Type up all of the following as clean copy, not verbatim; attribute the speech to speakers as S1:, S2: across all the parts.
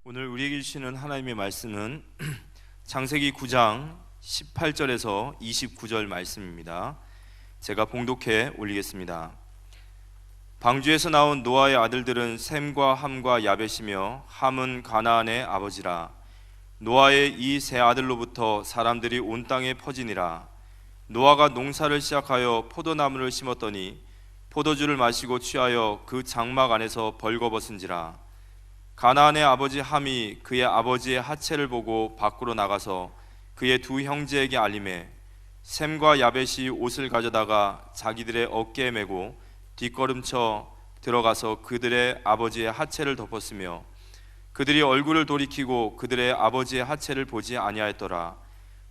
S1: 오늘 우리에게 주시는 하나님의 말씀은 창세기 9장 18절에서 29절 말씀입니다. 제가 봉독해 올리겠습니다. 방주에서 나온 노아의 아들들은 셈과 함과 야벳이며 함은 가나안의 아버지라. 노아의 이 세 아들로부터 사람들이 온 땅에 퍼지니라. 노아가 농사를 시작하여 포도나무를 심었더니 포도주를 마시고 취하여 그 장막 안에서 벌거벗은지라. 가나안의 아버지 함이 그의 아버지의 하체를 보고 밖으로 나가서 그의 두 형제에게 알림해 셈과 야벳이 옷을 가져다가 자기들의 어깨에 메고 뒷걸음쳐 들어가서 그들의 아버지의 하체를 덮었으며 그들이 얼굴을 돌이키고 그들의 아버지의 하체를 보지 아니하였더라.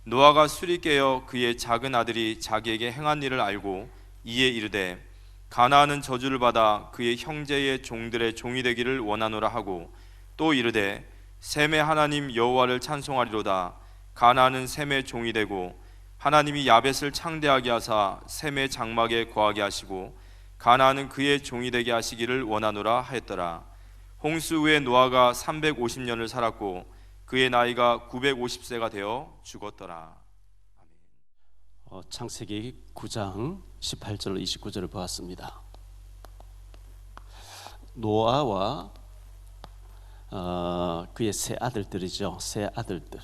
S1: 노아가 술이 깨어 그의 작은 아들이 자기에게 행한 일을 알고 이에 이르되 가나안은 저주를 받아 그의 형제의 종들의 종이 되기를 원하노라 하고 또 이르되 셈의 하나님 여호와를 찬송하리로다. 가나안은 셈의 종이 되고 하나님이 야벳을 창대하게 하사 셈의 장막에 거하게 하시고 가나안은 그의 종이 되게 하시기를 원하노라 하였더라. 홍수 후에 노아가 350년을 살았고 그의 나이가 950세가 되어 죽었더라.
S2: 창세기 9장 18절 29절을 보았습니다. 노아와 그의 세 아들들이죠. 세 아들들.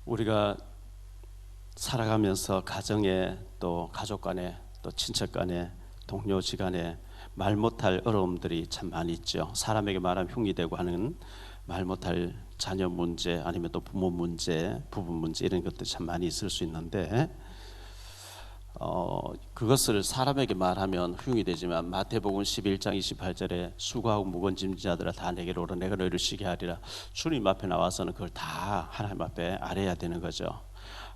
S2: 우리가 살아가면서 가정에 또 가족 간에 또 친척 간에 동료지간에 말 못할 어려움들이 참 많이 있죠. 사람에게 말하면 흉이 되고 하는 말 못할 자녀 문제 아니면 또 부모 문제, 부부 문제 이런 것들이 참 많이 있을 수 있는데 그것을 사람에게 말하면 흉이 되지만 마태복음 11장 28절에 수고하고 무거운 짐진 자들아 다 내게로 오라 내가 너희를 쉬게 하리라. 주님 앞에 나와서는 그걸 다 하나님 앞에 아뢰야 되는 거죠.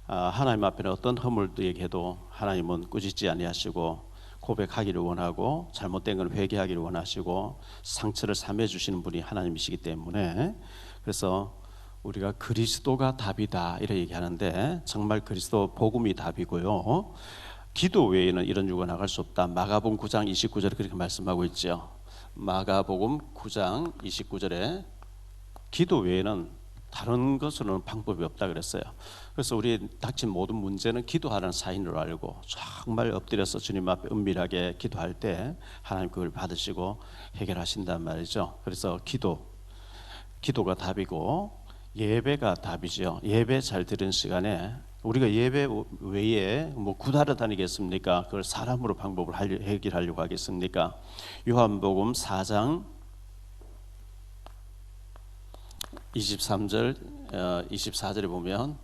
S2: 하나님 앞에는 어떤 허물도 얘기해도 하나님은 꾸짖지 아니하시고 고백하기를 원하고 잘못된 건 회개하기를 원하시고 상처를 삼해 주시는 분이 하나님이시기 때문에 그래서 우리가 그리스도가 답이다 이렇게 얘기하는데 정말 그리스도 복음이 답이고요. 기도 외에는 이런 유가 나갈 수 없다. 마가복음 9장 29절에 그렇게 말씀하고 있죠. 마가복음 9장 29절에 기도 외에는 다른 것으로는 방법이 없다 그랬어요. 그래서 우리 닥친 모든 문제는 기도하라는 사인으로 알고 정말 엎드려서 주님 앞에 은밀하게 기도할 때 하나님 그걸 받으시고 해결하신단 말이죠. 그래서 기도가 답이고 예배가 답이죠. 예배 잘 드리는 시간에 우리가 예배 외에 뭐 구다를 다니겠습니까? 그걸 사람으로 방법을 해결하려고 하겠습니까? 요한복음 4장 23절 24절에 보면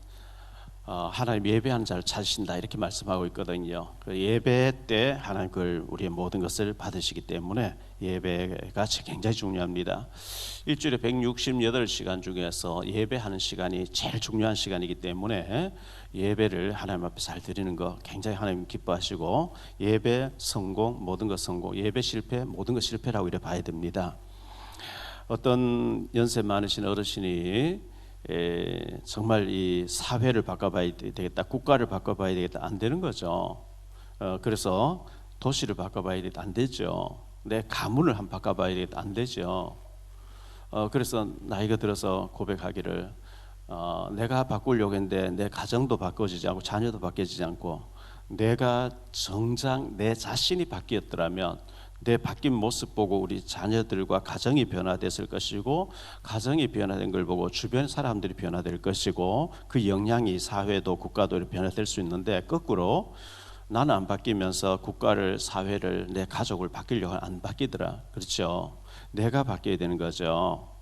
S2: 하나님 예배하는 자를 찾으신다 이렇게 말씀하고 있거든요. 그 예배 때 하나님 그걸 우리의 모든 것을 받으시기 때문에 예배가 굉장히 중요합니다. 일주일에 168시간 중에서 예배하는 시간이 제일 중요한 시간이기 때문에 예배를 하나님 앞에 잘 드리는 거 굉장히 하나님 기뻐하시고 예배 성공 모든 것 성공 예배 실패 모든 것 실패라고 이래 봐야 됩니다. 어떤 연세 많으신 어르신이 정말 이 사회를 바꿔봐야 되겠다, 국가를 바꿔봐야 되겠다 안 되는 거죠. 그래서 도시를 바꿔봐야 되겠다 안 되죠. 내 가문을 한번 바꿔봐야 되겠다 안 되죠. 그래서 나이가 들어서 고백하기를 내가 바꾸려고 했는데 내 가정도 바꿔지지 않고 자녀도 바뀌어지지 않고 내가 정작 내 자신이 바뀌었더라면 내 바뀐 모습 보고 우리 자녀들과 가정이 변화됐을 것이고 가정이 변화된 걸 보고 주변 사람들이 변화될 것이고 그 영향이 사회도 국가도 변화될 수 있는데 거꾸로 나는 안 바뀌면서 국가를 사회를 내 가족을 바뀌려고 안 바뀌더라. 그렇죠. 내가 바뀌어야 되는 거죠.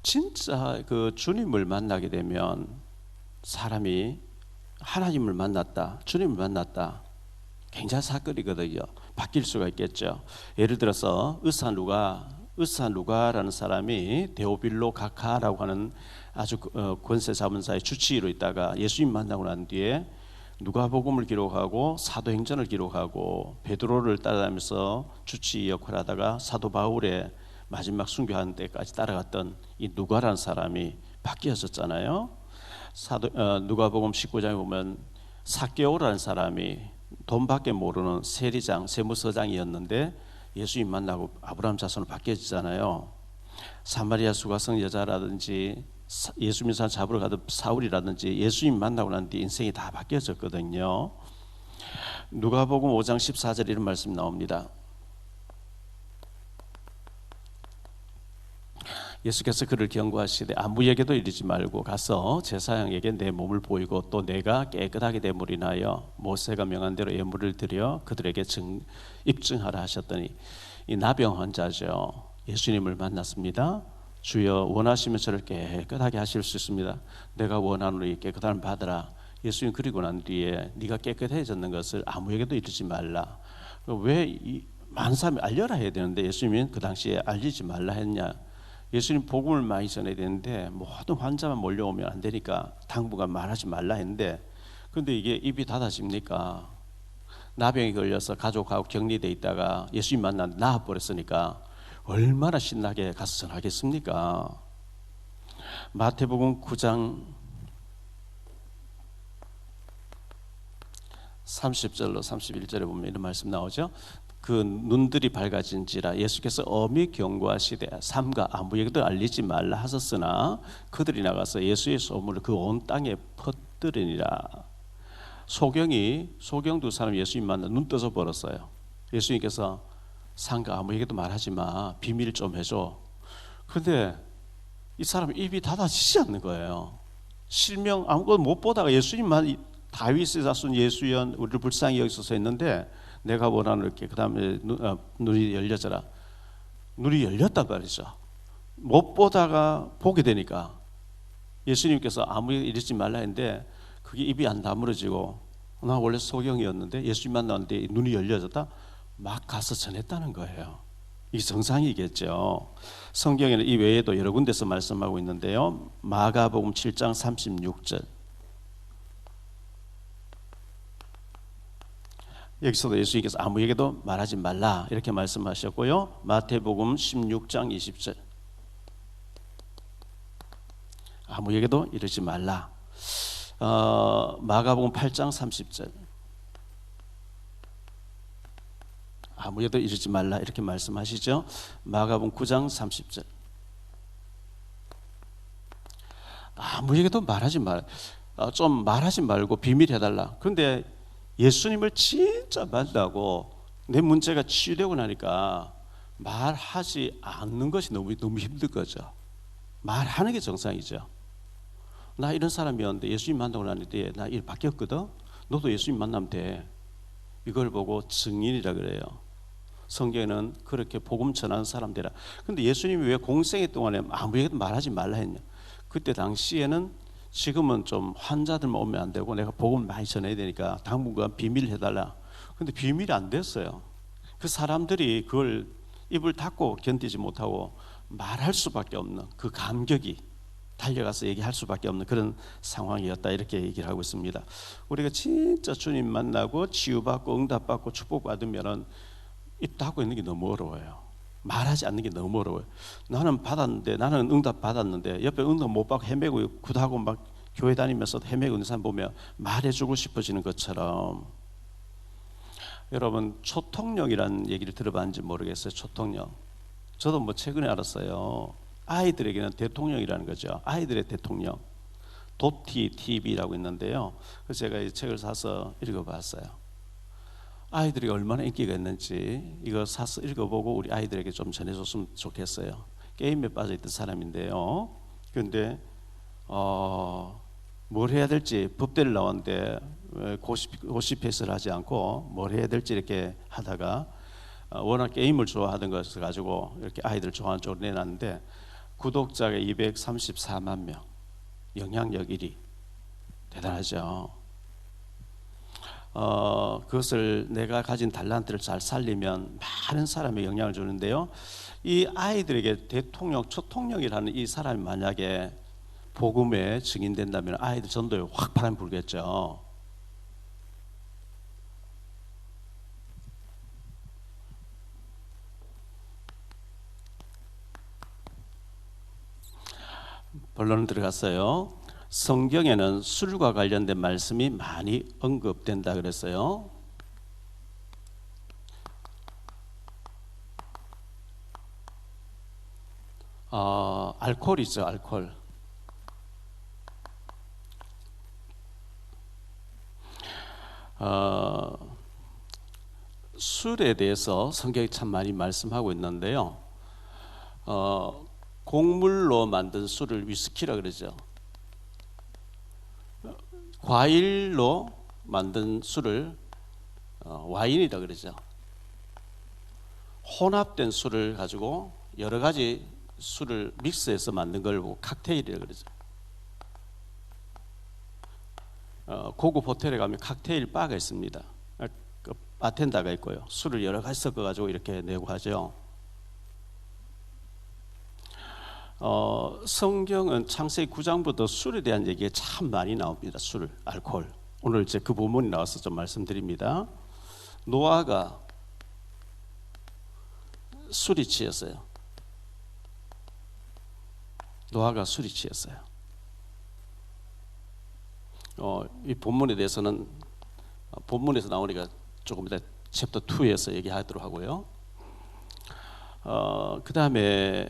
S2: 진짜 그 주님을 만나게 되면 사람이 하나님을 만났다, 주님을 만났다, 굉장히 사건이거든요. 바뀔 수가 있겠죠. 예를 들어서 의사 누가라는 사람이 데오빌로 가카라고 하는 아주 권세 잡은 자의 주치의로 있다가 예수님 만나고 난 뒤에 누가복음을 기록하고 사도행전을 기록하고 베드로를 따라다니면서 주치의 역할을 하다가 사도 바울의 마지막 순교하는 때까지 따라갔던 이 누가라는 사람이 바뀌어졌잖아요. 누가복음 19장에 보면 삭개오라는 사람이 돈밖에 모르는 세리장, 세무서장이었는데 예수님 만나고 아브라함 자손으로 바뀌어지잖아요. 사마리아 수가성 여자라든지 예수님 산 잡으러 가던 사울이라든지 예수님 만나고 난 뒤 인생이 다 바뀌어졌거든요. 누가복음 5장 14절 이런 말씀이 나옵니다. 예수께서 그를 경고하시되 아무에게도 이르지 말고 가서 제사장에게 내 몸을 보이고 또 내가 깨끗하게 됨으로 인하여 모세가 명한 대로 예물을 드려 그들에게 입증하라 하셨더니 이 나병 환자죠. 예수님을 만났습니다. 주여 원하시면 저를 깨끗하게 하실 수 있습니다. 내가 원하노니 깨끗함을 받으라. 예수님 그리고 난 뒤에 네가 깨끗해졌는 것을 아무에게도 이르지 말라. 왜 많은 사람이 알려라 해야 되는데 예수님은 그 당시에 알리지 말라 했냐? 예수님 복음을 많이 전해야 되는데 모든 환자만 몰려오면 안 되니까 당분간 말하지 말라 했는데 근데 이게 입이 닫아집니까? 나병이 걸려서 가족하고 격리돼 있다가 예수님 만났는데 나아버렸으니까 얼마나 신나게 가서 전하겠습니까? 마태복음 9장 30절로 31절에 보면 이런 말씀 나오죠. 그 눈들이 밝아진지라 예수께서 엄히 경고하시되 삼가 아무에게도 알리지 말라 하셨으나 그들이 나가서 예수의 소문을 그 온 땅에 퍼뜨리니라. 소경 두 사람 예수님 만나 눈 떠서 벌었어요. 예수님께서 삼가 아무에게도 말하지 마, 비밀 좀 해줘. 그런데 이 사람 입이 닫아지지 않는 거예요. 실명 아무것도 못 보다가 예수님만 다윗의 자손 예수연 우리를 불쌍히 여기소서 했는데 내가 원하는 이렇게 그 다음에 눈이 열려져라. 눈이 열렸단 말이죠. 못 보다가 보게 되니까 예수님께서 아무리 이러지 말라 했는데 그게 입이 안 다물어지고 나 원래 소경이었는데 예수님 만났는데 눈이 열려졌다. 막 가서 전했다는 거예요. 이게 정상이겠죠. 성경에는 이 외에도 여러 군데서 말씀하고 있는데요. 마가복음 7장 36절 여기서도 예수님께서 아무에게도 말하지 말라 이렇게 말씀하셨고요. 마태복음 16장 20절 아무에게도 이르지 말라. 마가복음 8장 30절 아무에게도 이르지 말라 이렇게 말씀하시죠. 마가복음 9장 30절 아무에게도 말하지 말. 좀 말하지 말고 비밀해달라. 그런데 예수님을 진짜 만나고 내 문제가 치유되고 나니까 말하지 않는 것이 너무 힘든 거죠. 말하는 게 정상이죠. 나 이런 사람이었는데 예수님 만나고 나는데 나 일 바뀌었거든. 너도 예수님 만나면 돼. 이걸 보고 증인이라 그래요. 성경에는 그렇게 복음 전하는 사람들이라. 근데 예수님이 왜 공생애 동안에 아무에게도 말하지 말라 했냐? 그때 당시에는 지금은 좀 환자들만 오면 안 되고 내가 복음을 많이 전해야 되니까 당분간 비밀 해달라. 근데 비밀이 안 됐어요. 그 사람들이 그걸 입을 닫고 견디지 못하고 말할 수밖에 없는 그 감격이 달려가서 얘기할 수밖에 없는 그런 상황이었다 이렇게 얘기를 하고 있습니다. 우리가 진짜 주님 만나고 치유받고 응답받고 축복받으면 입 닫고 있는 게 너무 어려워요. 말하지 않는 게 너무 어려워요. 나는 받았는데 나는 응답 받았는데 옆에 응답 못 받고 헤매고 굿하고 막 교회 다니면서 헤매고 있는 사람 보면 말해주고 싶어지는 것처럼 여러분 초통령이라는 얘기를 들어봤는지 모르겠어요. 초통령. 저도 뭐 최근에 알았어요. 아이들에게는 대통령이라는 거죠. 아이들의 대통령. 도티 TV라고 있는데요. 그래서 제가 이 책을 사서 읽어봤어요. 아이들이 얼마나 인기가 있는지 이거 사서 읽어보고 우리 아이들에게 좀 전해줬으면 좋겠어요. 게임에 빠져있던 사람인데요. 그런데 뭘 해야 될지 법대를 나왔는데 고시패스를 하지 않고 뭘 해야 될지 이렇게 하다가 워낙 게임을 좋아하던 것을 가지고 이렇게 아이들 좋아하는 쪽으로 내놨는데 구독자가 234만 명, 영향력 1위. 대단하죠. 그것을 내가 가진 달란트를 잘 살리면 많은 사람에 영향을 주는데요. 이 아이들에게 대통령, 초통령이라는 이 사람이 만약에 복음에 증인된다면 아이들 전도에 확 바람 불겠죠. 본론 들어갔어요. 성경에는 술과 관련된 말씀이 많이 언급된다 그랬어요. 알코올이죠, 알코올. 술에 대해서 성경이 참 많이 말씀하고 있는데요. 곡물로 만든 술을 위스키라 그러죠. 과일로 만든 술을 와인이라 그러죠. 혼합된 술을 가지고 여러 가지 술을 믹스해서 만든 걸 보고 칵테일이라 그러죠. 고급 호텔에 가면 칵테일 바가 있습니다. 그 바텐더가 있고요. 술을 여러 가지 섞어 가지고 이렇게 내고 하죠. 성경은 창세기 9장부터 술에 대한 얘기가 참 많이 나옵니다. 술, 알코올. 오늘 이제 그 부분이 나와서 좀 말씀드립니다. 노아가 술이 취했어요. 노아가 술이 취했어요. 이 본문에 대해서는 본문에서 나오니까 조금 이따 챕터 2에서 얘기하도록 하고요. 그 다음에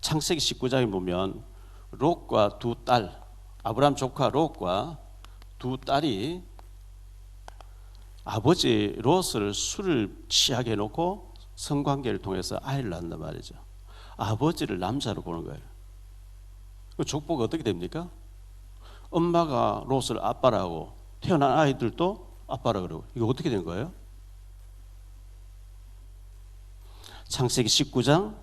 S2: 창세기 19장에 보면 롯과 두 딸, 아브람 조카 롯과 두 딸이 아버지 롯을 술을 취하게 해놓고 성관계를 통해서 아이를 낳는단 말이죠. 아버지를 남자로 보는 거예요. 그 족보가 어떻게 됩니까? 엄마가 롯을 아빠라고, 태어난 아이들도 아빠라 그러고, 이거 어떻게 된 거예요? 창세기 19장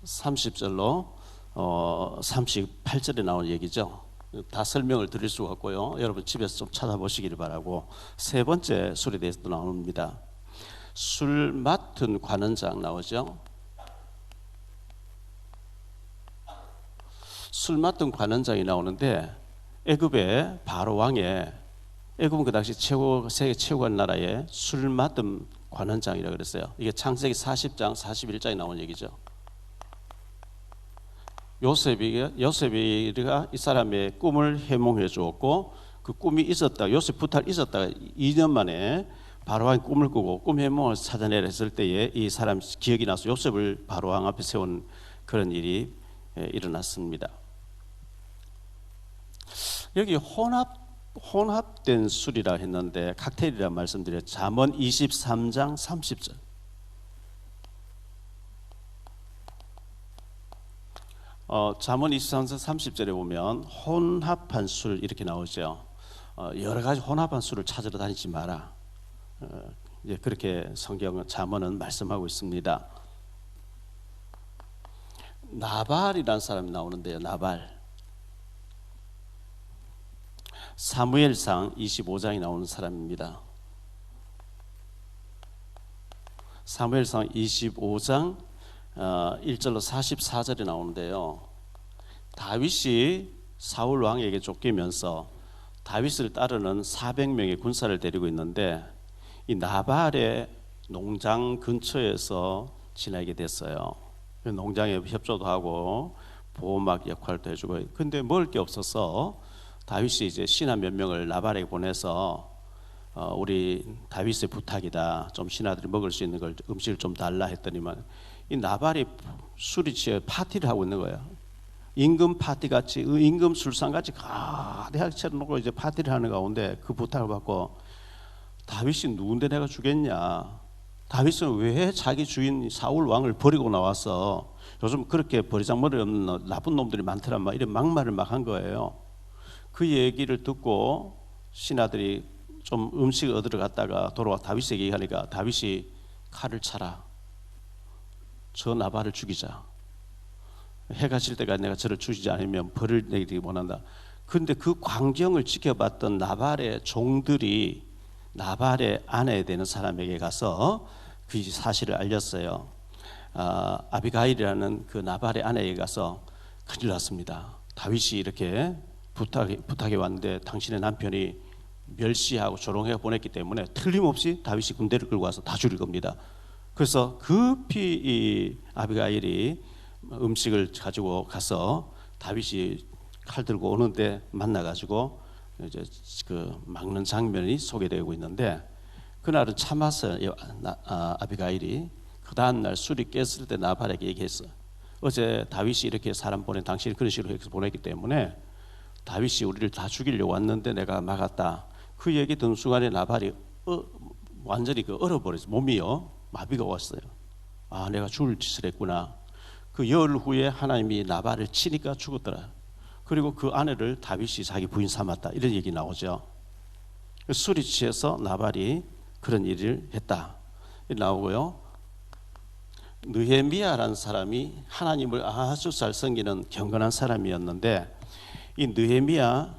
S2: 30절로 38절에 나온 얘기죠. 다 설명을 드릴 수가 없고요. 여러분 집에서 좀 찾아보시기를 바라고. 세 번째 술에 대해서도 나옵니다. 술 맡은 관원장 나오죠. 술 맡은 관원장이 나오는데 애굽의 바로 왕의, 애굽은 그 당시 세계 최고의 나라의 술 맡은 관원장이라고 그랬어요. 이게 창세기 40장 41장에 나온 얘기죠. 요셉이가 이 사람의 꿈을 해몽해 주었고, 그 꿈이 있었다, 요셉 부탁 있었다가 2년 만에 바로왕이 꿈을 꾸고 꿈 해몽을 찾아내려 했을 때에 이 사람 기억이 나서 요셉을 바로왕 앞에 세운 그런 일이 일어났습니다. 여기 혼합된 술이라 했는데 칵테일이라 말씀드렸죠. 잠언 23장 30절. 잠언 23장 30절에 보면 혼합한 술 이렇게 나오죠. 여러 가지 혼합한 술을 찾으러 다니지 마라. 이제 그렇게 성경은 잠언은 말씀하고 있습니다. 나발이라는 사람이 나오는데요. 나발. 사무엘상 25장이 나오는 사람입니다. 사무엘상 25장 1절로 44절에 나오는데요. 다윗이 사울 왕에게 쫓기면서 다윗을 따르는 400명의 군사를 데리고 있는데 이 나발의 농장 근처에서 지내게 됐어요. 농장에 협조도 하고 보호막 역할도 해주고. 근데 먹을 게 없어서 다윗이 이제 신하 몇 명을 나발에게 보내서 우리 다윗의 부탁이다. 좀 신하들이 먹을 수 있는 걸 음식을 좀 달라 했더니만 이 나발이 술이 취해 파티를 하고 있는 거예요. 임금 파티 같이, 임금 술상 같이 가득 차려놓고 이제 파티를 하는 가운데 그 부탁을 받고 다윗이 누군데 내가 주겠냐? 다윗은 왜 자기 주인 사울 왕을 버리고 나왔어? 요즘 그렇게 버리장머리 없는 나쁜 놈들이 많더란 말, 이런 막말을 막 한 거예요. 그 얘기를 듣고 신하들이 좀 음식을 얻으러 갔다가 돌아와 다윗에게 얘기하니까 다윗이 칼을 차라. 저 나발을 죽이자. 해가 질 때까지 내가 저를 죽이지 않으면 벌을 내리기 원한다. 그런데 그 광경을 지켜봤던 나발의 종들이 나발의 아내 되는 사람에게 가서 그 사실을 알렸어요. 아비가일이라는 그 나발의 아내에게 가서 큰일 났습니다. 다윗이 이렇게 부탁해 왔는데 당신의 남편이 멸시하고 조롱해 보냈기 때문에 틀림없이 다윗이 군대를 끌고 와서 다 죽일 겁니다. 그래서 급히 이 아비가일이 음식을 가지고 가서 다윗이 칼 들고 오는데 만나가지고 이제 그 막는 장면이 소개되고 있는데, 그날은 참았어요. 아비가일이 그 다음 날 술이 깼을 때 나발에게 얘기했어. 어제 다윗이 이렇게 사람 보내, 당신이 그런 식으로 해서 보냈기 때문에 다윗이 우리를 다 죽이려고 왔는데 내가 막았다. 그 얘기 듣는 순간에 나발이 완전히 얼어버렸어. 몸이요 마비가 왔어요. 아, 내가 죽을 짓을 했구나. 그 열 후에 하나님이 나발을 치니까 죽었더라. 그리고 그 아내를 다윗이 자기 부인 삼았다, 이런 얘기 나오죠. 술이 취해서 나발이 그런 일을 했다 나오고요. 느헤미야라는 사람이 하나님을 아주 잘 섬기는 경건한 사람이었는데, 이 느헤미야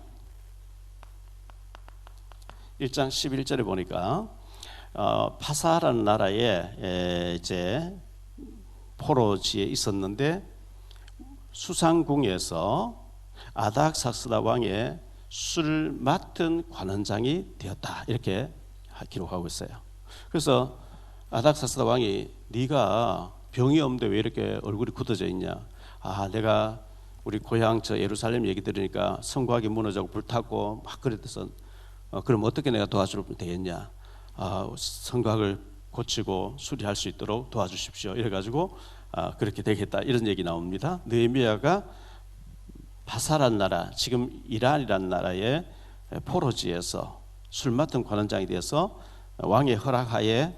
S2: 1장 11절에 보니까 파사라는 나라에 이제 포로지에 있었는데 수상궁에서 아닥사스다 왕의 술을 맡은 관원장이 되었다, 이렇게 기록하고 있어요. 그래서 아닥사스다 왕이 네가 병이 없는데 왜 이렇게 얼굴이 굳어져 있냐. 아, 내가 우리 고향 저 예루살렘 얘기 들으니까 성곽이 무너지고 불탔고 막 그랬어서 그럼 어떻게 내가 도와주면 되겠냐. 성곽을 고치고 수리할 수 있도록 도와주십시오. 이래가지고 그렇게 되겠다, 이런 얘기 나옵니다. 느헤미야가 바사란 나라, 지금 이란이란 나라의 포로지에서 술 맡은 관원장이 되어서 왕의 허락하에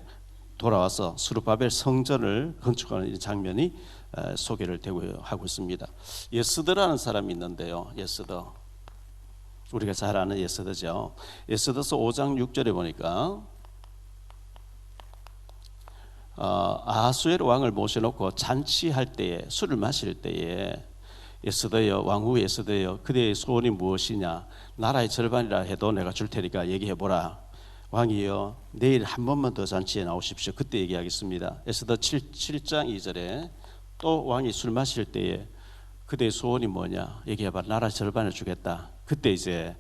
S2: 돌아와서 스룹바벨 성전을 건축하는 장면이 소개를 하고 있습니다. 예스더라는 사람이 있는데요. 예스더, 우리가 잘 아는 예스더죠. 예스더서 5장 6절에 보니까 아하수에로 왕을 모셔놓고 잔치할 때에, 술을 마실 때에 예스더여, 왕후 예스더여, 그대의 소원이 무엇이냐. 나라의 절반이라 해도 내가 줄 테니까 얘기해보라. 왕이여, 내일 한 번만 더 잔치에 나오십시오. 그때 얘기하겠습니다. 에스더 7장 2절에 또 왕이 술 마실 때에 그대의 소원이 뭐냐 얘기해봐. 나라 절반을 주겠다. 그때 이제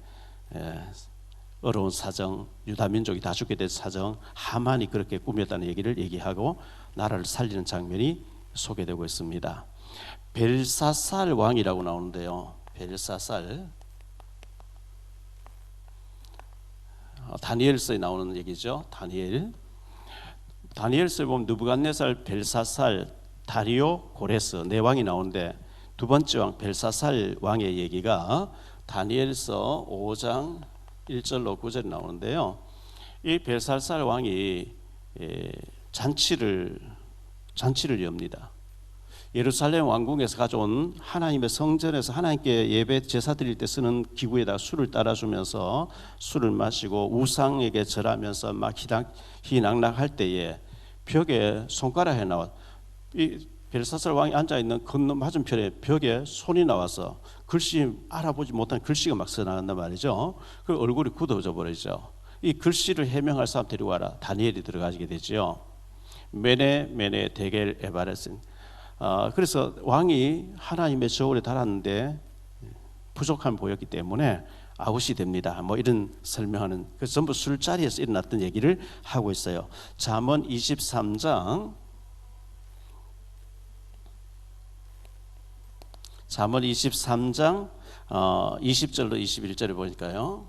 S2: 어려운 사정, 유다 민족이 다 죽게 된 사정, 하만이 그렇게 꾸몄다는 얘기를 얘기하고 나라를 살리는 장면이 소개되고 있습니다. 벨사살 왕이라고 나오는데요. 벨사살, 다니엘서에 나오는 얘기죠. 다니엘서에 보면 느부갓네살, 벨사살, 다리오, 고레스 네 왕이 나오는데 두 번째 왕 벨사살 왕의 얘기가 다니엘서 5장 1절로 9절에 나오는데요. 이 벨사살 왕이 잔치를 엽니다. 예루살렘 왕궁에서 가져온 하나님의 성전에서 하나님께 예배 제사 드릴 때 쓰는 기구에다 술을 따라주면서 술을 마시고 우상에게 절하면서 막 희낙락할 때에 벽에 손가락에 나와, 이 벨사살 왕이 앉아있는 건너 맞은편에 벽에 손이 나와서 글씨 알아보지 못한 글씨가 막 써나간단 말이죠. 그 얼굴이 굳어져 버리죠. 이 글씨를 해명할 사람 데리고 와라. 다니엘이 들어가게 되죠. 메네 데겔 에바레스. 그래서 왕이 하나님의 저울에 달았는데 부족함을 보였기 때문에 아웃이 됩니다. 뭐 이런 설명하는, 그 전부 술자리에서 일어났던 얘기를 하고 있어요. 잠언 23장 20절로 21절에 보니까요.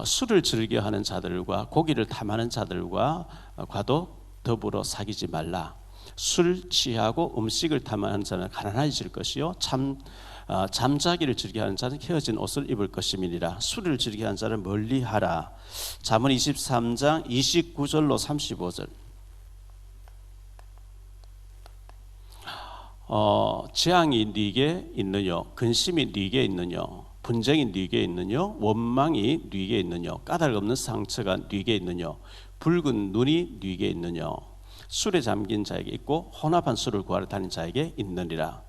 S2: 술을 즐겨하는 자들과 고기를 탐하는 자들과도 더불어 사귀지 말라. 술 취하고 음식을 탐하는 자는 가난해질 것이요 잠자기를 즐겨하는 자는 헤어진 옷을 입을 것임이니라. 술을 즐겨하는 자를 멀리하라. 잠언 23장 29절로 35절. 재앙이 네게 있느냐, 근심이 네게 있느냐, 분쟁이 네게 있느냐, 원망이 네게 있느냐, 까닭 없는 상처가 네게 있느냐, 붉은 눈이 네게 있느냐. 술에 잠긴 자에게 있고 혼합한 술을 구하러 다니는 자에게 있느니라.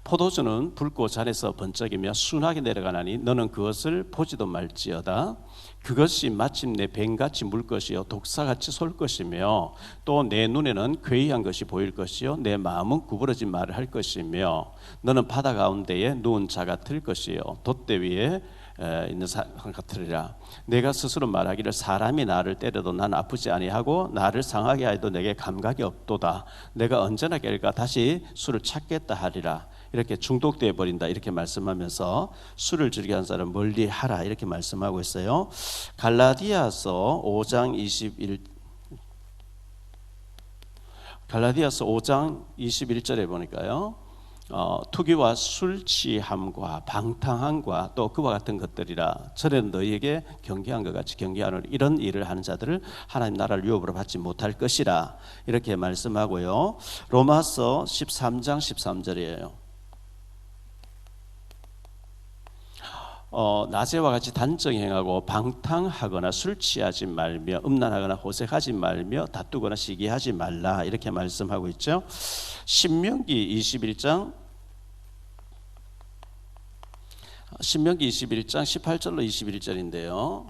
S2: 포도주는 붉고 잔에서 번쩍이며 순하게 내려가나니 너는 그것을 보지도 말지어다. 그것이 마침내 뱀같이 물 것이요 독사같이 쏠 것이며 또 내 눈에는 괴이한 것이 보일 것이요 내 마음은 구부러진 말을 할 것이며 너는 바다 가운데에 누운 자 같을 것이요 돛대 위에 있는 사람 같으리라. 내가 스스로 말하기를 사람이 나를 때려도 난 아프지 아니하고 나를 상하게 하여도 내게 감각이 없도다. 내가 언제나 깰까 다시 술을 찾겠다 하리라. 이렇게 중독되어 버린다 이렇게 말씀하면서 술을 즐겨 하는 사람 멀리 하라 이렇게 말씀하고 있어요. 갈라디아서 5장 21절에 보니까요. 투기와 술 취함과 방탕함과 또 그와 같은 것들이라 전에는 너희에게 경계한 것 같이 경계하는 이런 일을 하는 자들을 하나님 나라를 유업으로 받지 못할 것이라 이렇게 말씀하고요. 로마서 13장 13절이에요. 낮에와 같이 단정 행하고 방탕하거나 술 취하지 말며 음란하거나 호색하지 말며 다투거나 시기하지 말라 이렇게 말씀하고 있죠. 신명기 21장 18절로 21절인데요.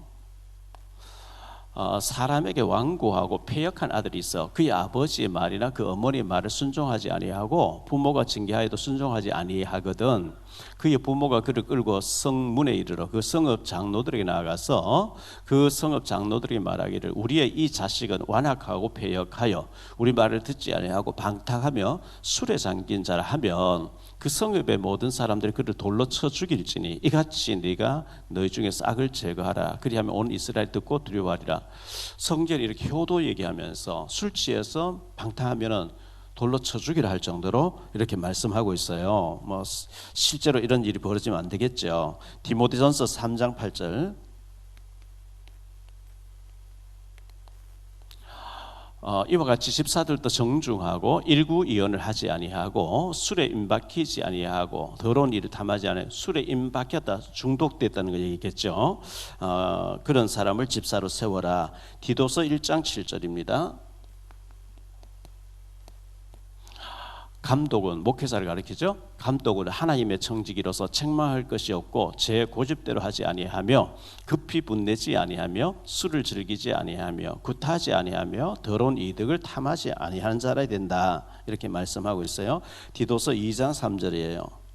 S2: 사람에게 완고하고 패역한 아들이 있어 그의 아버지의 말이나 그 어머니의 말을 순종하지 아니하고 부모가 징계하여도 순종하지 아니하거든. 그의 부모가 그를 끌고 성문에 이르러 그 성읍 장로들에게 나아가서 그 성읍 장로들에게 말하기를 우리의 이 자식은 완악하고 패역하여 우리 말을 듣지 아니하고 방탕하며 술에 잠긴 자라 하면 그 성읍의 모든 사람들이 그를 돌로 쳐 죽일지니 이같이 네가 너희 중에 싹을 제거하라. 그리하면 온 이스라엘 듣고 두려워하리라. 성경이 이렇게 효도 얘기하면서 술 취해서 방탕하면은 돌로 쳐 죽이라 할 정도로 이렇게 말씀하고 있어요. 뭐 실제로 이런 일이 벌어지면 안 되겠죠. 디모데전서 3장 8절. 이와 같이 집사들도 정중하고 일구이언을 하지 아니하고 술에 임박히지 아니하고 더러운 일을 탐하지 않아요. 술에 임박혔다 중독됐다는 거 얘기겠죠. 그런 사람을 집사로 세워라. 디도서 1장 7절입니다. 감독은 목회자를 가리키죠. 감독은 하나님의 청지기로서 책망할 것이 없고 제 고집대로 하지 아니하며 급히 분내지 아니하며 술을 즐기지 아니하며 굿하지 아니하며 더러운 이득을 탐하지 아니하는 자라 된다 이렇게 말씀하고 있어요. 디도서 2장 3절이에요.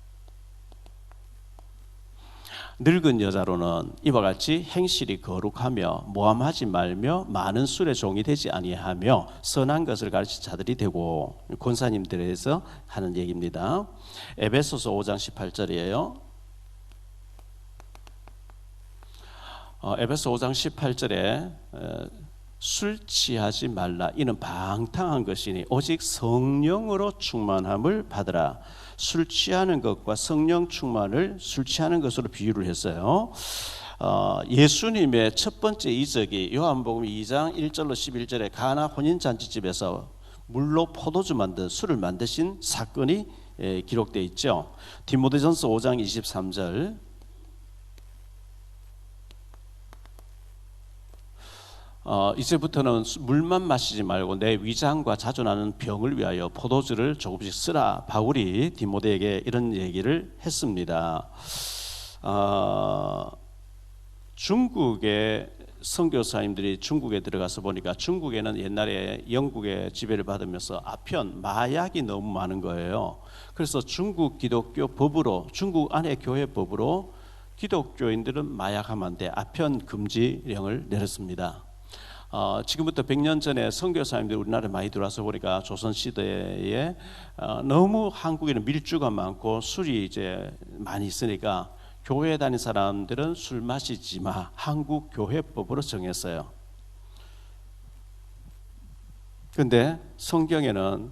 S2: 늙은 여자로는 이와 같이 행실이 거룩하며 모함하지 말며 많은 술의 종이 되지 아니하며 선한 것을 가르칠 자들이 되고 권사님들에 대해서 하는 얘기입니다. 에베소서 5장 18절이에요. 에베소 5장 18절에 술 취하지 말라. 이는 방탕한 것이니 오직 성령으로 충만함을 받으라. 술 취하는 것과 성령 충만을 술 취하는 것으로 비유를 했어요. 예수님의 첫 번째 이적이 요한복음 2장 1절로 11절에 가나 혼인잔치집에서 물로 포도주 술을 만드신 사건이 기록되어 있죠. 디모데전서 5장 23절. 이제부터는 물만 마시지 말고 내 위장과 자주 나는 병을 위하여 포도주를 조금씩 쓰라. 바울이 디모데에게 이런 얘기를 했습니다. 중국의 선교사님들이 중국에 들어가서 보니까 중국에는 옛날에 영국의 지배를 받으면서 아편 마약이 너무 많은 거예요. 그래서 중국 기독교 법으로 중국 안의 교회 법으로 기독교인들은 마약하면 안 돼. 아편 금지령을 내렸습니다. 지금부터 100년 전에 선교사님들이 우리나라에 많이 들어와서 보니까 조선시대에 너무 한국에는 밀주가 많고 술이 이제 많이 있으니까 교회 다니는 사람들은 술 마시지 마. 한국 교회법으로 정했어요. 그런데 성경에는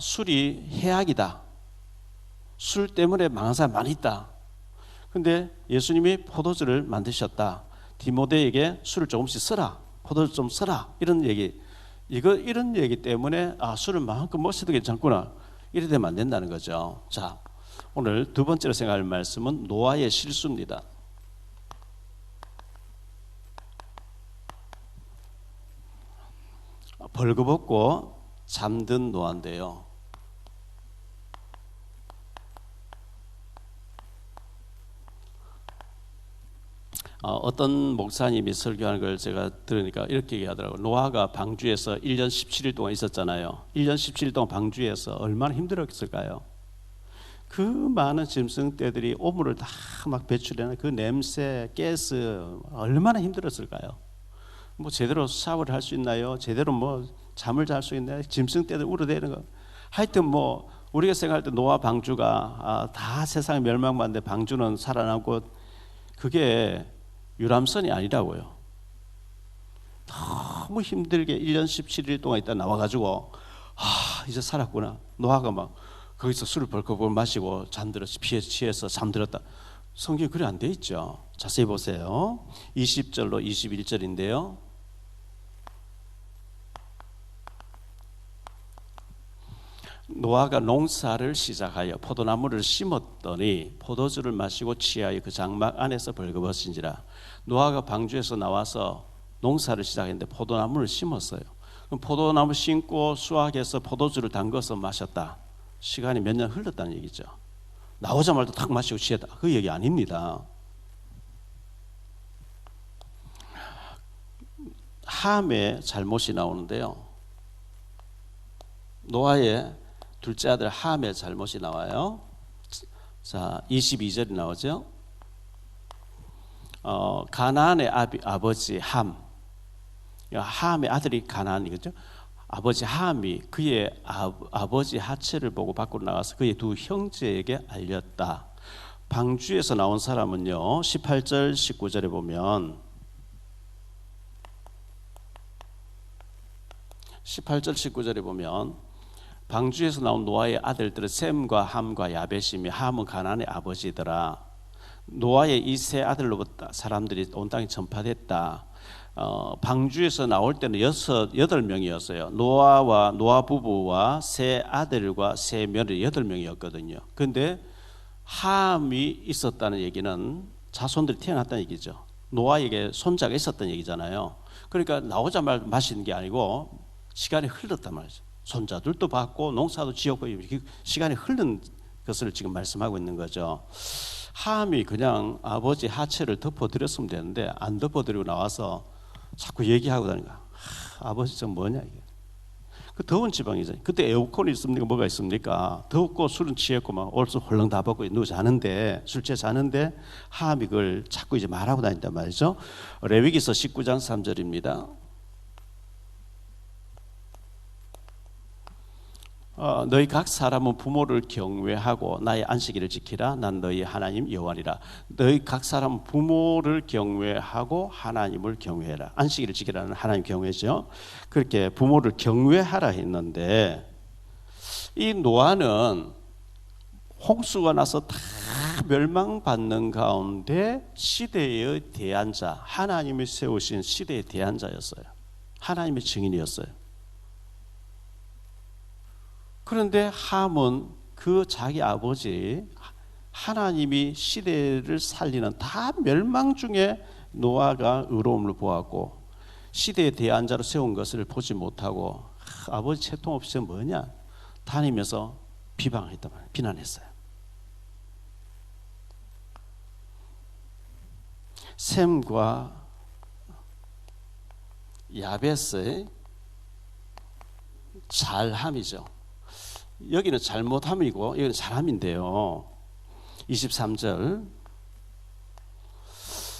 S2: 술이 해악이다. 술 때문에 망한 사람 많이 있다. 그런데 예수님이 포도주를 만드셨다. 디모데에게 술을 조금씩 써라. 포도주 좀 써라. 이런 얘기. 이런 얘기 때문에 술을 마음껏 마셔도 괜찮구나. 이래 되면 안 된다는 거죠. 자, 오늘 두 번째로 생각할 말씀은 노아의 실수입니다. 벌거벗고 잠든 노아인데요. 어떤 목사님이 설교하는 걸 제가 들으니까 이렇게 얘기하더라고요. 노아가 방주에서 1년 17일 동안 있었잖아요. 1년 17일 동안 방주에서 얼마나 힘들었을까요? 그 많은 짐승떼들이 오물을 다 막 배출하는 그 냄새, 가스 얼마나 힘들었을까요? 뭐 제대로 샤워를 할 수 있나요? 제대로 뭐 잠을 잘 수 있나요? 짐승떼들 울어대는 거. 하여튼 뭐 우리가 생각할 때 노아 방주가 다 세상에 멸망받는데 방주는 살아남고, 그게 유람선이 아니라고요. 너무 힘들게 1년 17일 동안 있다 나와가지고 이제 살았구나. 노아가 막 거기서 술을 벌컥벌컥 마시고 잠들어서 취해서 잠들었다. 성경에 그래 안 돼 있죠. 자세히 보세요. 20절로 21절인데요. 노아가 농사를 시작하여 포도나무를 심었더니 포도주를 마시고 취하여 그 장막 안에서 벌거벗은지라. 노아가 방주에서 나와서 농사를 시작했는데 포도나무를 심었어요. 그럼 포도나무 심고 수확해서 포도주를 담궈서 마셨다. 시간이 몇 년 흘렀다는 얘기죠. 나오자마자 탁 마시고 취했다. 그 얘기 아닙니다. 함의 잘못이 나오는데요. 노아의 둘째 아들 함의 잘못이 나와요. 자, 22절이 나오죠. 가나안의 아버지 함의 아들이 가나안이겠죠. 아버지 함이 그의 아버지 하체를 보고 밖으로 나가서 그의 두 형제에게 알렸다. 방주에서 나온 사람은요, 18절 19절에 보면 18절 19절에 보면 방주에서 나온 노아의 아들들은 셈과 함과 야벳이며 함은 가나안의 아버지더라. 노아의 이 세 아들로부터 사람들이 온 땅에 전파됐다. 방주에서 나올 때는 8명이었어요. 노아 부부와 세 아들과 세 며느리 8명이었거든요. 그런데 함이 있었다는 얘기는 자손들이 태어났다는 얘기죠. 노아에게 손자가 있었다는 얘기잖아요. 그러니까 나오자마자 마시는 게 아니고 시간이 흘렀단 말이죠. 손자들도 받고 농사도 지었고 시간이 흐른 것을 지금 말씀하고 있는 거죠. 함이 그냥 아버지 하체를 덮어드렸으면 되는데 안 덮어드리고 나와서 자꾸 얘기하고 다니까. 아버지 저 뭐냐 이게. 그 더운 지방이잖아요. 그때 에어컨이 있습니까? 뭐가 있습니까? 덥고 술은 취했고 막 얼쑤 홀렁 다 벗고 누워 자는데, 술 취해 자는데 함이 그걸 자꾸 이제 말하고 다닌단 말이죠. 레위기서 19장 3절입니다. 너희 각 사람은 부모를 경외하고 나의 안식일을 지키라. 난 너희 하나님 여호와니라. 너희 각 사람은 부모를 경외하고 하나님을 경외해라. 안식일을 지키라는 하나님 경외죠. 그렇게 부모를 경외하라 했는데, 이 노아는 홍수가 나서 다 멸망받는 가운데 시대의 대안자, 하나님이 세우신 시대의 대안자였어요. 하나님의 증인이었어요. 그런데 함은 그 자기 아버지 하나님이 시대를 살리는 다 멸망 중에 노아가 의로움을 보았고 시대의 대안자로 세운 것을 보지 못하고 아버지 채통 없이 뭐냐 다니면서 비방했단 말이에요. 비난했어요. 셈과 야벳의 잘함이죠. 여기는 잘못함이고 여기는 잘함인데요. 23절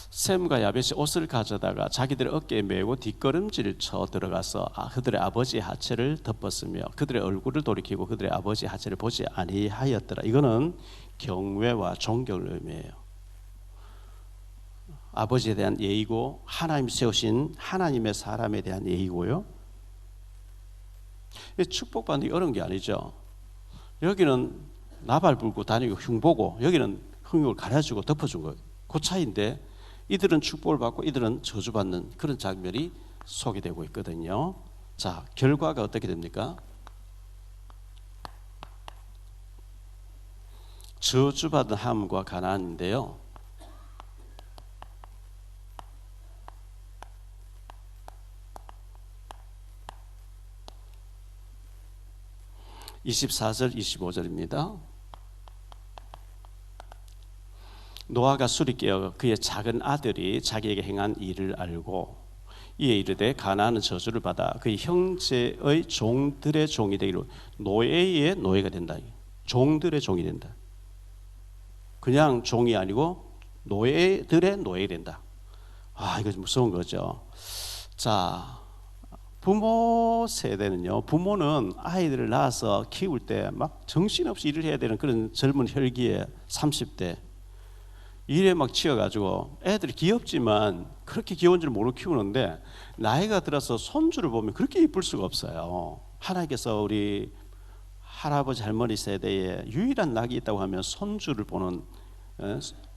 S2: 셈과 야벳이 옷을 가져다가 자기들의 어깨에 메고 뒷걸음질을 쳐 들어가서 그들의 아버지의 하체를 덮었으며 그들의 얼굴을 돌이키고 그들의 아버지의 하체를 보지 아니하였더라. 이거는 경외와 존경을 의미해요. 아버지에 대한 예의고 하나님 세우신 하나님의 사람에 대한 예의고요. 축복받는 게 어려운 게 아니죠. 여기는 나발 불고 다니고 흉보고 여기는 흉을 가려주고 덮어준 거예요. 그 차이인데 이들은 축복을 받고 이들은 저주받는 그런 장면이 소개되고 있거든요. 자, 결과가 어떻게 됩니까? 저주받은 함과 가나안인데요. 24절 25절입니다. 노아가 술이 깨어 그의 작은 아들이 자기에게 행한 일을 알고 이에 이르되 가나안은 저주를 받아 그의 형제의 종들의 종이 되기로 노예의 노예가 된다. 종들의 종이 된다. 그냥 종이 아니고 노예들의 노예가 된다. 이거 무서운 거죠. 자, 부모 세대는요, 부모는 아이들을 낳아서 키울 때 막 정신없이 일을 해야 되는 그런 젊은 혈기에 30대 일에 막 치여가지고 애들이 귀엽지만 그렇게 귀여운 줄 모르고 키우는데 나이가 들어서 손주를 보면 그렇게 이쁠 수가 없어요. 하나님께서 우리 할아버지 할머니 세대에 유일한 낙이 있다고 하면 손주를 보는,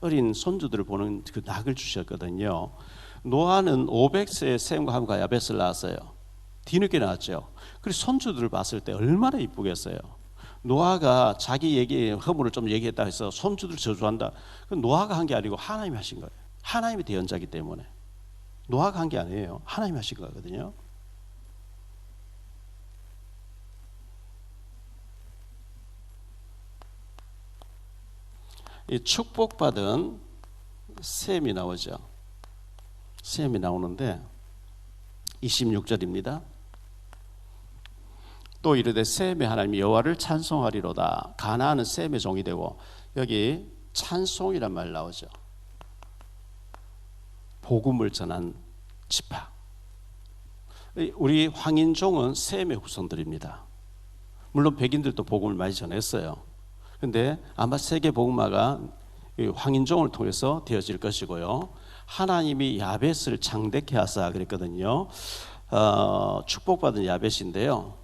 S2: 어린 손주들을 보는 그 낙을 주셨거든요. 노아는 500세에 셈과 함과 야벳을 낳았어요. 뒤늦게 낳았죠. 그리고 손주들을 봤을 때 얼마나 이쁘겠어요. 노아가 자기 얘기 허물을 좀 얘기했다 해서 손주들 저주한다. 그건 노아가 한 게 아니고 하나님이 하신 거예요. 하나님이 대언자기 때문에. 노아가 한 게 아니에요. 하나님이 하신 거거든요. 이 축복받은 셈이 나오죠. 셈이 나오는데 26절입니다. 또 이르되 셈의 하나님 여호와를 찬송하리로다. 가나안은 셈의 종이 되고, 여기 찬송이란 말 나오죠. 복음을 전한 지파. 우리 황인종은 셈의 후손들입니다. 물론 백인들도 복음을 많이 전했어요. 근데 아마 세계 복음화가 황인종을 통해서 되어질 것이고요. 하나님이 야벳을 창대케 하사 그랬거든요. 축복받은 야벳인데요.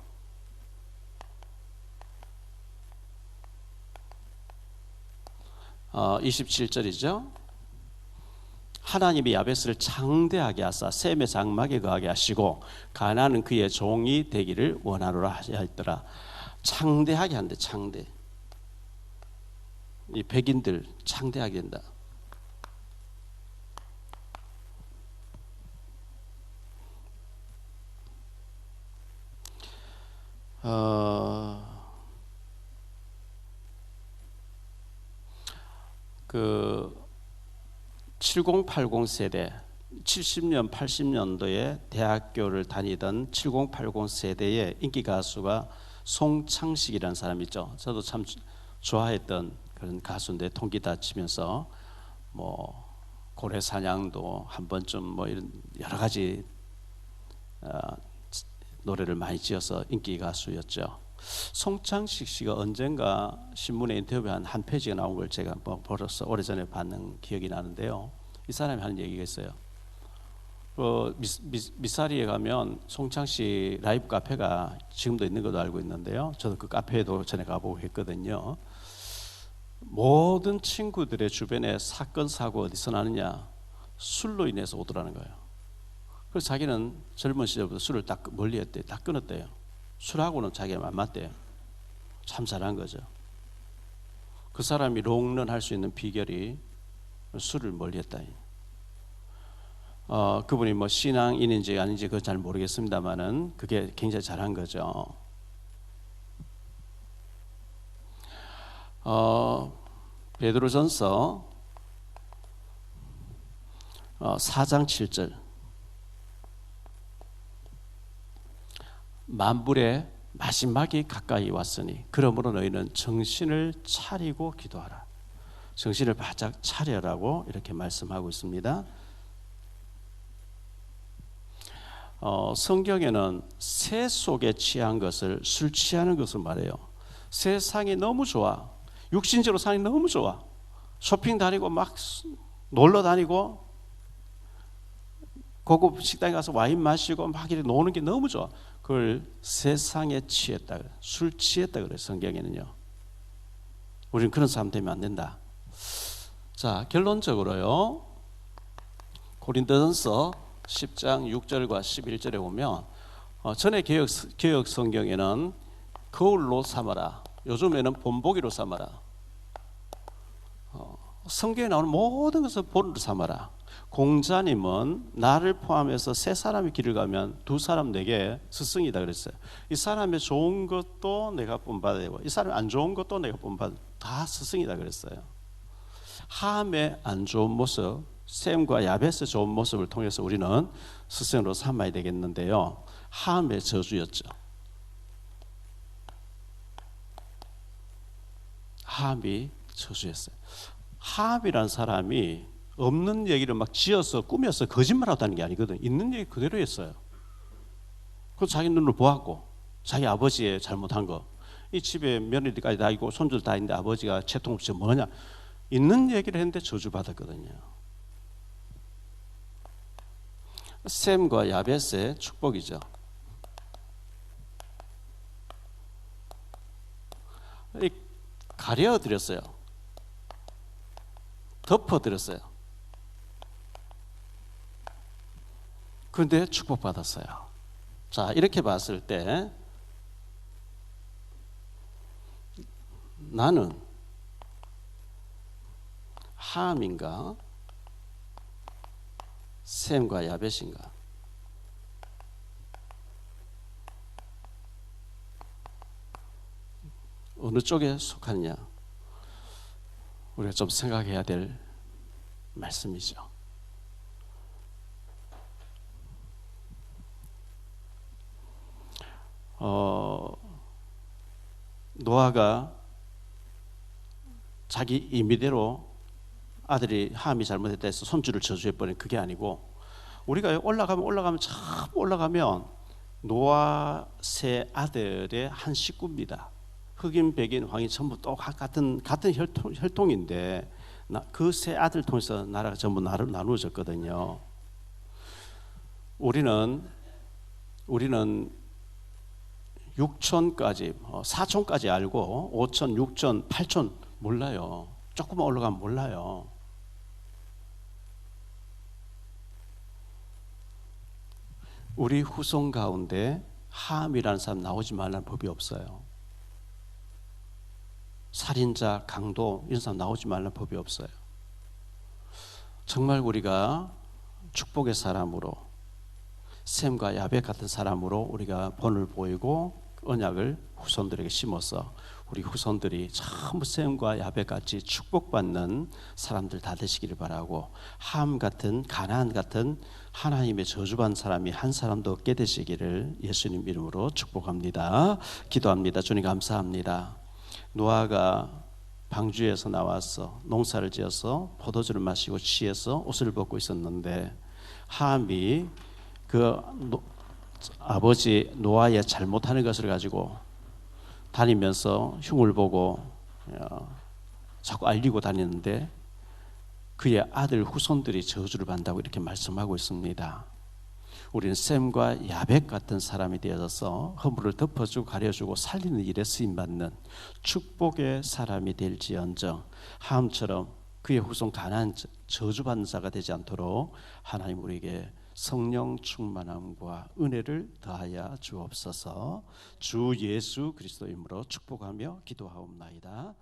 S2: 27절이죠. 하나님이 야벳을 창대하게 하사 셈의 장막에 거하게 하시고 가나안은 그의 종이 되기를 원하노라 하였더라. 창대하게 한대. 창대. 이 백인들 창대하게 한다. 그 7080 세대 70년 80년도에 대학교를 다니던 7080 세대의 인기 가수가 송창식이라는 사람이 있죠. 저도 참 좋아했던 그런 가수인데 통기타 치면서 뭐 고래 사냥도 한 번쯤 뭐 이런 여러 가지 노래를 많이 지어서 인기 가수였죠. 송창식 씨가 언젠가 신문에 인터뷰한 한 페이지가 나온 걸 제가 한번 벌어서 오래전에 봤는 기억이 나는데요. 이 사람이 하는 얘기가 있어요. 미사리에 가면 송창식 라이브 카페가 지금도 있는 것도 알고 있는데요. 저도 그 카페에도 전에 가보고 했거든요. 모든 친구들의 주변에 사건 사고 어디서 나느냐? 술로 인해서 오더라는 거예요. 그래서 자기는 젊은 시절부터 술을 딱 멀리했대요. 다 끊었대요. 술하고는 자기가 안 맞대요. 참 잘한 거죠. 그 사람이 롱런 할 수 있는 비결이 술을 멀리했다. 그분이 뭐 신앙인인지 아닌지 그건 잘 모르겠습니다만은 그게 굉장히 잘한 거죠. 베드로전서 4장 7절 만불의 마지막이 가까이 왔으니 그러므로 너희는 정신을 차리고 기도하라. 정신을 바짝 차려라고 이렇게 말씀하고 있습니다. 성경에는 새 속에 취한 것을 술 취하는 것을 말해요. 세상이 너무 좋아. 육신적으로 사는 너무 좋아. 쇼핑 다니고 막 놀러 다니고 고급 식당에 가서 와인 마시고 막 이렇게 노는 게 너무 좋아. 그걸 세상에 취했다 그래. 술 취했다 그래. 성경에는요. 우리는 그런 사람 되면 안 된다. 자, 결론적으로요. 고린도전서 10장 6절과 11절에 보면 전에 개혁 성경에는 거울로 삼아라. 요즘에는 본보기로 삼아라. 성경에 나오는 모든 것을 본으로 삼아라. 공자님은 나를 포함해서 세 사람이 길을 가면 두 사람 내게 스승이다 그랬어요. 이 사람의 좋은 것도 내가 본받아야 되고 이 사람의 안 좋은 것도 내가 본받아 다 스승이다 그랬어요. 함의 안 좋은 모습, 셈과 야벳의 좋은 모습을 통해서 우리는 스승으로 삼아야 되겠는데요. 함의 저주였죠. 함이 저주였어요. 함이라는 사람이 없는 얘기를 막 지어서 꾸며서 거짓말하다는 게 아니거든. 있는 얘기 그대로 했어요. 그 자기 눈으로 보았고 자기 아버지의 잘못한 거. 이 집에 며느리까지 다 있고 손주들 다 있는데 아버지가 채통 없이 뭐냐 있는 얘기를 했는데 저주받았거든요. 셈과 야벳의 축복이죠. 가려드렸어요. 덮어드렸어요. 그런데 축복받았어요. 자, 이렇게 봤을 때 나는 함인가 셈과 야벳인가? 어느 쪽에 속하느냐? 우리가 좀 생각해야 될 말씀이죠. 노아가 자기 임의대로 아들이 함이 잘못했다 해서 손주를 저주해버린 그게 아니고 우리가 올라가면 참 올라가면 노아 세 아들의 한 식구입니다. 흑인, 백인, 황인 전부 똑같은 혈통인데 그 세 아들 통해서 나라가 전부 나누어졌거든요. 우리는 6촌까지, 4촌까지 알고 5촌, 6촌, 8촌 몰라요. 조금만 올라가면 몰라요. 우리 후손 가운데 함이라는 사람 나오지 말라는 법이 없어요. 살인자, 강도 이런 사람 나오지 말라는 법이 없어요. 정말 우리가 축복의 사람으로 셈과 야벳 같은 사람으로 우리가 본을 보이고 언약을 후손들에게 심어서 우리 후손들이 전부 셈과 야벳 같이 축복받는 사람들 다 되시기를 바라고 함 같은 가나안 같은 하나님의 저주받은 사람이 한 사람도 없게 되시기를 예수님 이름으로 축복합니다. 기도합니다. 주님 감사합니다. 노아가 방주에서 나와서 농사를 지어서 포도주를 마시고 취해서 옷을 벗고 있었는데 함이 그 아버지 노아의 잘못하는 것을 가지고 다니면서 흉을 보고 자꾸 알리고 다니는데 그의 아들 후손들이 저주를 받는다고 이렇게 말씀하고 있습니다. 우리는 셈과 야벳 같은 사람이 되어서 허물을 덮어주고 가려주고 살리는 일에 쓰임받는 축복의 사람이 될지언정 함처럼 그의 후손 가나안 저주받는 자가 되지 않도록 하나님 우리에게 성령 충만함과 은혜를 더하여 주옵소서. 주 예수 그리스도 이름으로 축복하며 기도하옵나이다.